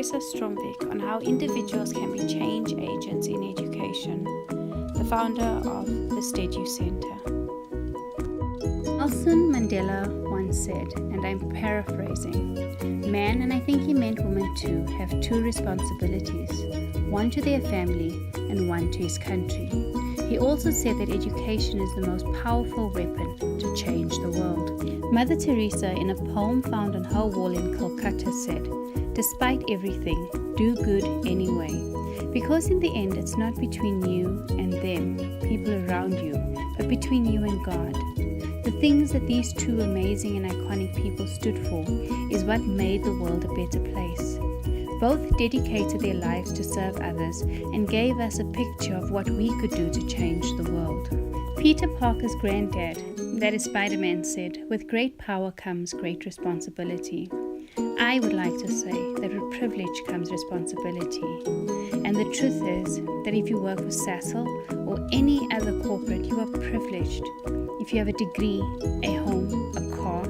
Tessa Stromvig on how individuals can be change agents in education, the founder of the Steducentre. Nelson Mandela once said, and I'm paraphrasing, "Man, and I think he meant woman too, have two responsibilities, one to their family and one to his country." He also said that education is the most powerful weapon to change the world. Mother Teresa, in a poem found on her wall in Calcutta, said, "Despite everything, do good anyway. Because in the end, it's not between you and them, people around you, but between you and God." The things that these two amazing and iconic people stood for is what made the world a better place. Both dedicated their lives to serve others and gave us a picture of what we could do to change the world. Peter Parker's granddad, that is Spider-Man, said, "With great power comes great responsibility." I would like to say that with privilege comes responsibility. And the truth is that if you work for Sassel or any other corporate, you are privileged. If you have a degree, a home, a car,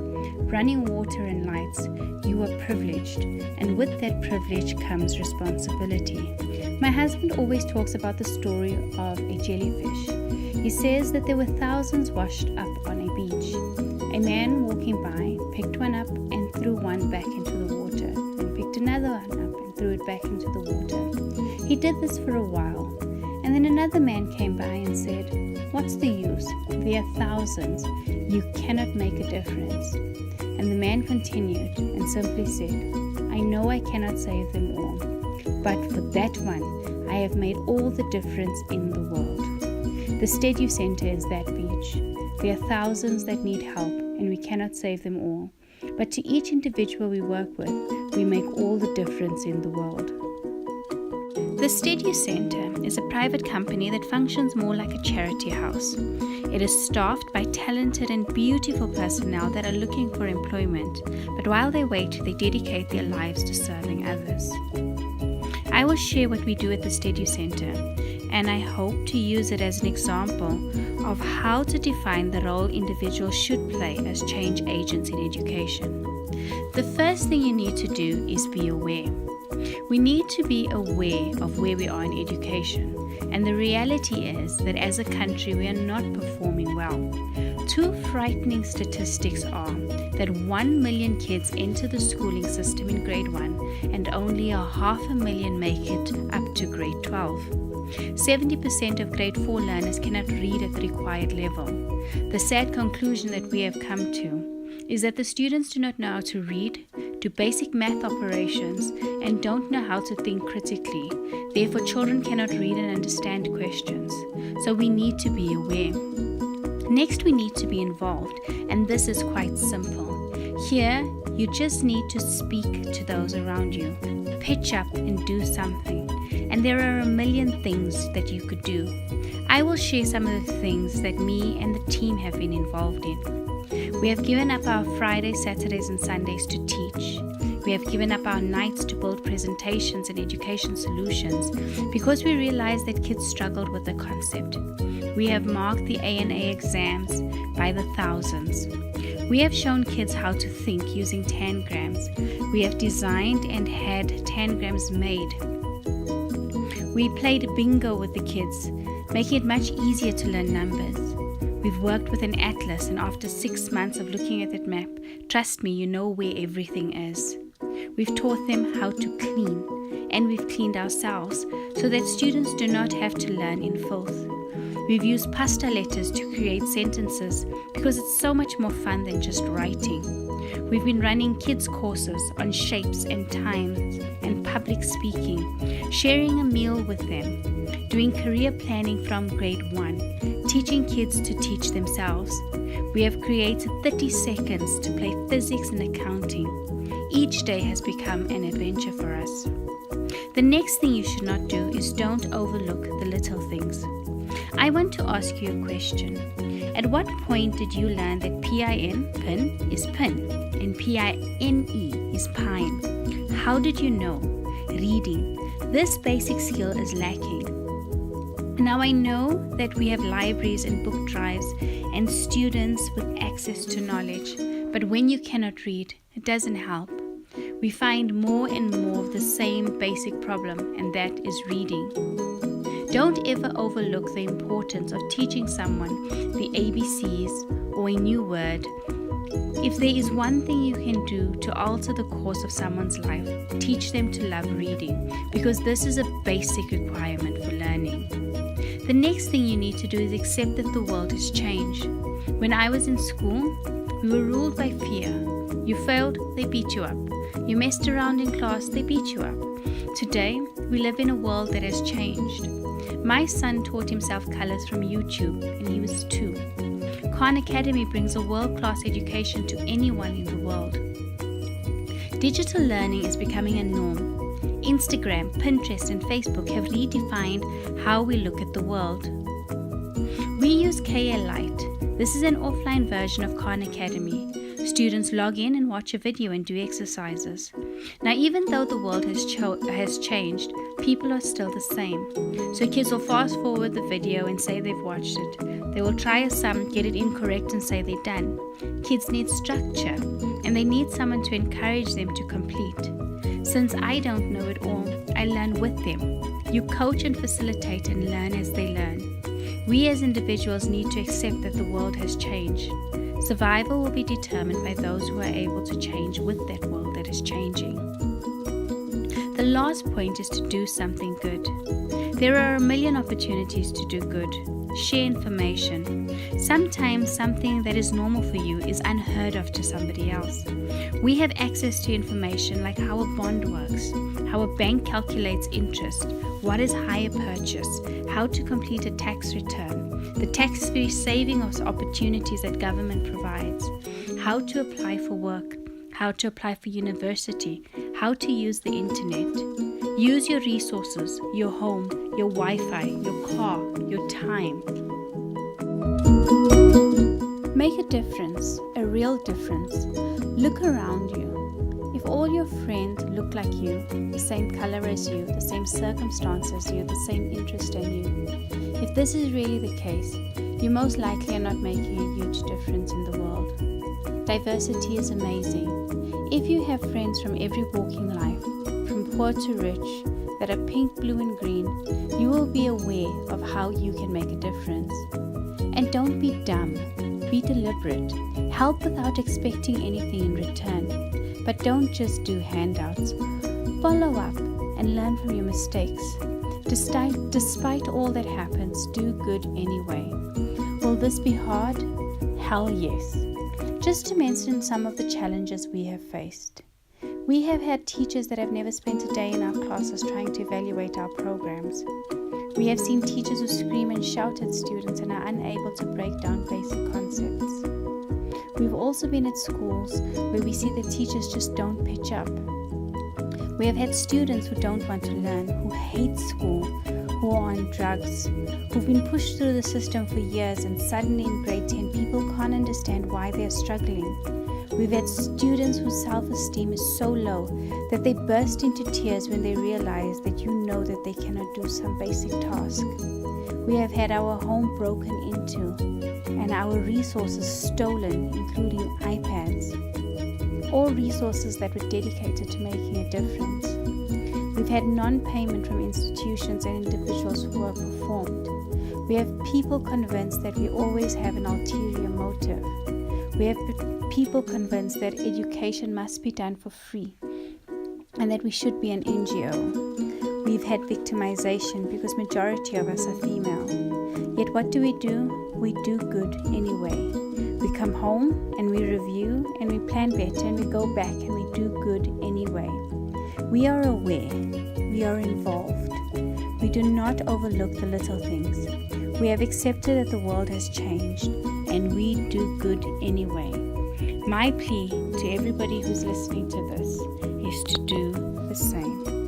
running water and lights, you are privileged. And with that privilege comes responsibility. My husband always talks about the story of a jellyfish. He says that there were thousands washed up on a beach. A man walking by picked one up and threw one back into the water, and picked another one up and threw it back into the water. He did this for a while, and then another man came by and said, "What's the use? There are thousands. You cannot make a difference." And the man continued and simply said, "I know I cannot save them all, but for that one, I have made all the difference in the world." The Steducentre is that beach. There are thousands that need help, and we cannot save them all. But to each individual we work with, we make all the difference in the world. The Steducentre is a private company that functions more like a charity house. It is staffed by talented and beautiful personnel that are looking for employment, but while they wait, they dedicate their lives to serving others. I will share what we do at the Steducentre, and I hope to use it as an example of how to define the role individuals should play as change agents in education. The first thing you need to do is be aware. We need to be aware of where we are in education, and the reality is that as a country we are not performing well. Two frightening statistics are that 1 million kids enter the schooling system in grade 1 and only 500,000 make it up to grade 12. 70% of grade 4 learners cannot read at the required level. The sad conclusion that we have come to is that the students do not know how to read, do basic math operations, and don't know how to think critically. Therefore, children cannot read and understand questions. So we need to be aware. Next, we need to be involved, and this is quite simple. Here, you just need to speak to those around you. Pitch up and do something. And there are a million things that you could do. I will share some of the things that me and the team have been involved in. We have given up our Fridays, Saturdays, and Sundays to teach. We have given up our nights to build presentations and education solutions because we realized that kids struggled with the concept. We have marked the A&A exams by the thousands. We have shown kids how to think using tangrams. We have designed and had tangrams made. We played bingo with the kids, making it much easier to learn numbers. We've worked with an atlas, and after 6 months of looking at that map, trust me, you know where everything is. We've taught them how to clean, and we've cleaned ourselves so that students do not have to learn in filth. We've used pasta letters to create sentences because it's so much more fun than just writing. We've been running kids courses on shapes and times and public speaking, sharing a meal with them, doing career planning from grade 1, teaching kids to teach themselves. We have created 30 seconds to play physics and accounting. Each day has become an adventure for us. The next thing you should not do is don't overlook the little things. I want to ask you a question. At what point did you learn that PIN, pin, is pin, and PINE is pine? How did you know? Reading. This basic skill is lacking. Now I know that we have libraries and book drives and students with access to knowledge, but when you cannot read, it doesn't help. we find more and more of the same basic problem, and that is reading. Don't ever overlook the importance of teaching someone the ABCs or a new word. If there is one thing you can do to alter the course of someone's life, teach them to love reading, because this is a basic requirement for learning. The next thing you need to do is accept that the world has changed. When I was in school, we were ruled by fear. You failed, they beat you up. You messed around in class, they beat you up. Today, we live in a world that has changed. My son taught himself colors from YouTube, and he was 2. Khan Academy brings a world-class education to anyone in the world. Digital learning is becoming a norm. Instagram, Pinterest, and Facebook have redefined how we look at the world. We use KL Lite. This is an offline version of Khan Academy. Students log in and watch a video and do exercises. Now, even though the world has changed, people are still the same. So kids will fast forward the video and say they've watched it. They will try a sum, get it incorrect, and say they're done. Kids need structure, and they need someone to encourage them to complete. Since I don't know it all, I learn with them. You coach and facilitate and learn as they learn. We as individuals need to accept that the world has changed. Survival will be determined by those who are able to change with that world that is changing. The last point is to do something good. There are a million opportunities to do good. Share information. Sometimes something that is normal for you is unheard of to somebody else. We have access to information like how a bond works, how a bank calculates interest, what is hire purchase, how to complete a tax return, the tax-free savings opportunities that government provides, how to apply for work, how to apply for university, how to use the internet. Use your resources, your home, your Wi-Fi, your car, your time. Make a difference, a real difference. Look around you. If all your friends look like you, the same color as you, the same circumstance as you, the same interest in you, if this is really the case, you most likely are not making a huge difference in the world. Diversity is amazing. If you have friends from every walk in life, from poor to rich, that are pink, blue, and green, you will be aware of how you can make a difference. And don't be dumb. Be deliberate. Help without expecting anything in return. But don't just do handouts. Follow up and learn from your mistakes. Despite all that happens, do good anyway. Will this be hard? Hell yes. Just to mention some of the challenges we have faced. We have had teachers that have never spent a day in our classes trying to evaluate our programs. We have seen teachers who scream and shout at students and are unable to break down basic concepts. We've also been at schools where we see that teachers just don't pitch up. We have had students who don't want to learn, who hate school, who are on drugs, who've been pushed through the system for years, and suddenly in grade 10 people can't understand why they're struggling. We've had students whose self-esteem is so low that they burst into tears when they realize that you know that they cannot do some basic task. We have had our home broken into and our resources stolen, including iPads, all resources that were dedicated to making a difference. We've had non-payment from institutions and individuals who are performed. We have people convinced that we always have an ulterior motive. We have people convinced that education must be done for free and that we should be an NGO. We've had victimization because majority of us are female. Yet what do? We do good anyway. We come home and we review and we plan better and we go back and we do good anyway. We are aware. We are involved. We do not overlook the little things. We have accepted that the world has changed and we do good anyway. My plea to everybody who's listening to this is to do the same.